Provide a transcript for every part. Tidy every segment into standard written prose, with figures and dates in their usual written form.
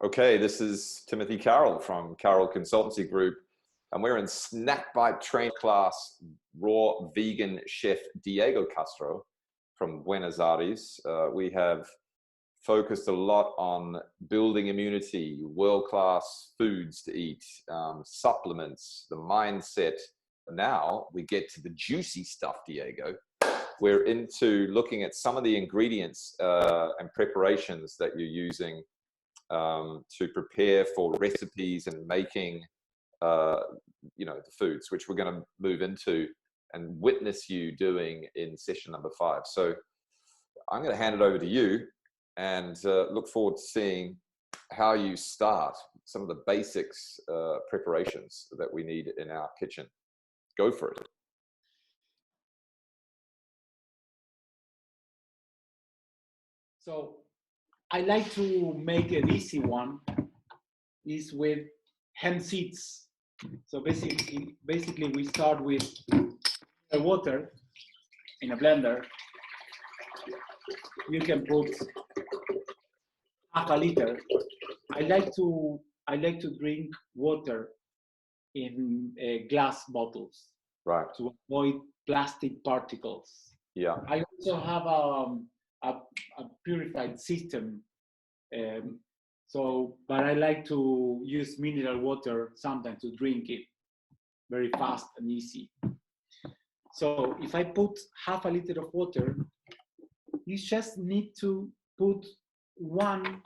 Okay, this is Timothy Carroll from Carroll Consultancy Group, and we're in Snack Bite Train Class Raw Vegan Chef Diego Castro from Buenos Aires. We have focused a lot on building immunity, world-class foods to eat, supplements, the mindset. Now we get to the juicy stuff, Diego. We're into looking at some of the ingredients and preparations that you're using to prepare for recipes and making, the foods, which we're going to move into and witness you doing in session number 5. So I'm going to hand it over to you and look forward to seeing how you start some of the basics preparations that we need in our kitchen. Go for it. So I like to make an easy one, is with hemp seeds. So basically we start with water in a blender. You can put half a liter. I like to drink water in glass bottles, right, to avoid plastic particles. Yeah. I also have a purified system. But I like to use mineral water sometimes to drink it very fast and easy. So if I put half a liter of water, you just need to put 1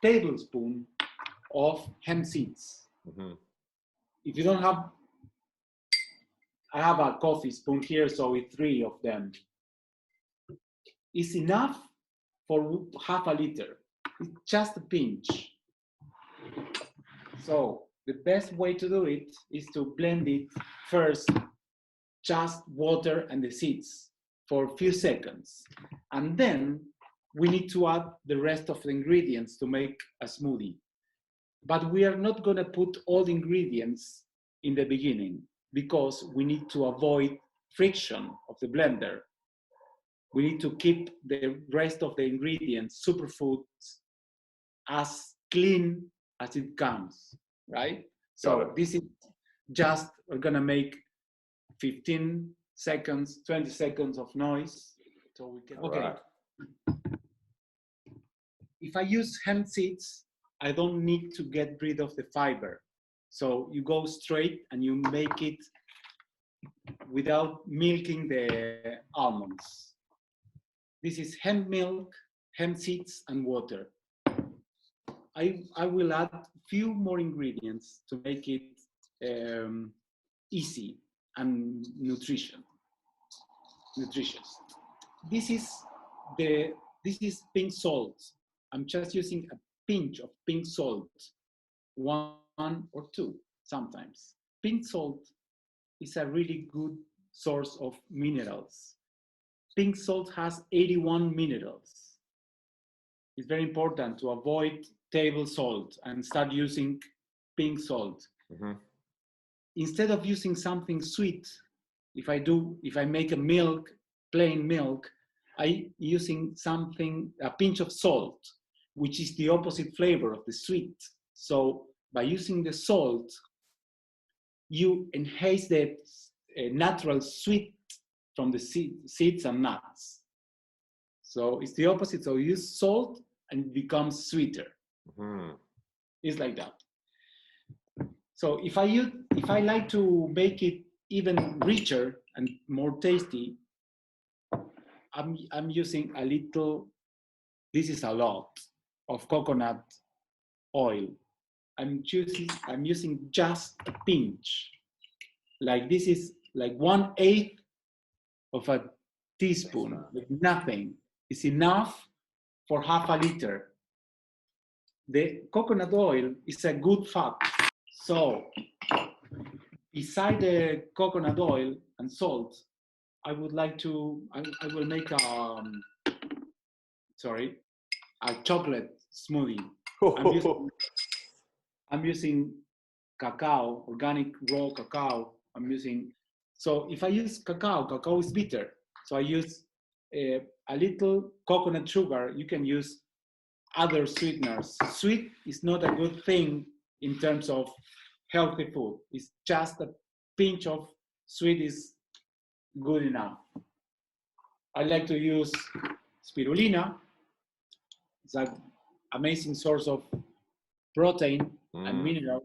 tablespoon of hemp seeds. Mm-hmm. If you don't have, I have a coffee spoon here, so it's 3 of them. It's enough for half a liter. It's just a pinch. So the best way to do it is to blend it first, just water and the seeds for a few seconds. And then we need to add the rest of the ingredients to make a smoothie. But we are not going to put all the ingredients in the beginning because we need to avoid friction of the blender. We need to keep the rest of the ingredients, superfoods, as clean as it comes, right? So this is just, we're gonna make 15 seconds, 20 seconds of noise. So we can, okay. Right. If I use hemp seeds, I don't need to get rid of the fiber. So you go straight and you make it without milking the almonds. This is hemp milk, hemp seeds, and water. I will add a few more ingredients to make it easy and nutritious. This is pink salt. I'm just using a pinch of pink salt, 1 or 2 sometimes. Pink salt is a really good source of minerals. Pink salt has 81 minerals. It's very important to avoid table salt and start using pink salt. Mm-hmm. Instead of using something sweet, if I make a milk, plain milk, I using a pinch of salt, which is the opposite flavor of the sweet. So by using the salt, you enhance the natural sweet from the seeds and nuts. So it's the opposite. So you use salt and it becomes sweeter. Mm-hmm. It's like that. So if I like to make it even richer and more tasty, I'm using a little, this is a lot, of coconut oil. I'm using just a pinch. Like this is like 1/8 of a teaspoon, like nothing. It's enough for half a liter. The coconut oil is a good fat. So beside the coconut oil and salt, I will make a chocolate smoothie. I'm using cacao, organic raw cacao. So if I use cacao is bitter. So I use a little coconut sugar. You can use other sweeteners. Sweet is not a good thing in terms of healthy food. It's just a pinch of sweet is good enough. I like to use spirulina. It's an amazing source of protein and minerals.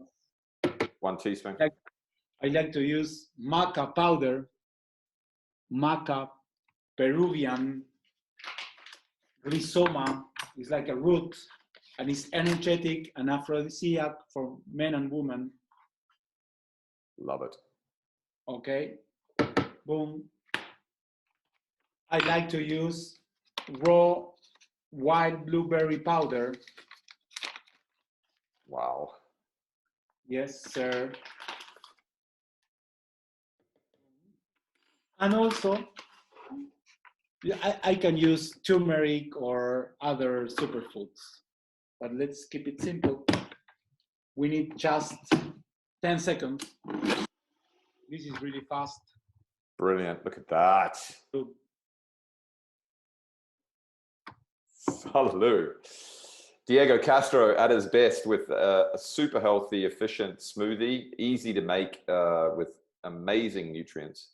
1 teaspoon. I like to use maca powder, maca Peruvian rhizoma. It's like a root, and it's energetic and aphrodisiac for men and women. Love it. Okay, boom. I like to use raw wild blueberry powder. Wow. Yes, sir. And also, I can use turmeric or other superfoods, but let's keep it simple. We need just 10 seconds. This is really fast. Brilliant. Look at that. Hallelujah. Diego Castro at his best with a super healthy, efficient smoothie, easy to make with amazing nutrients.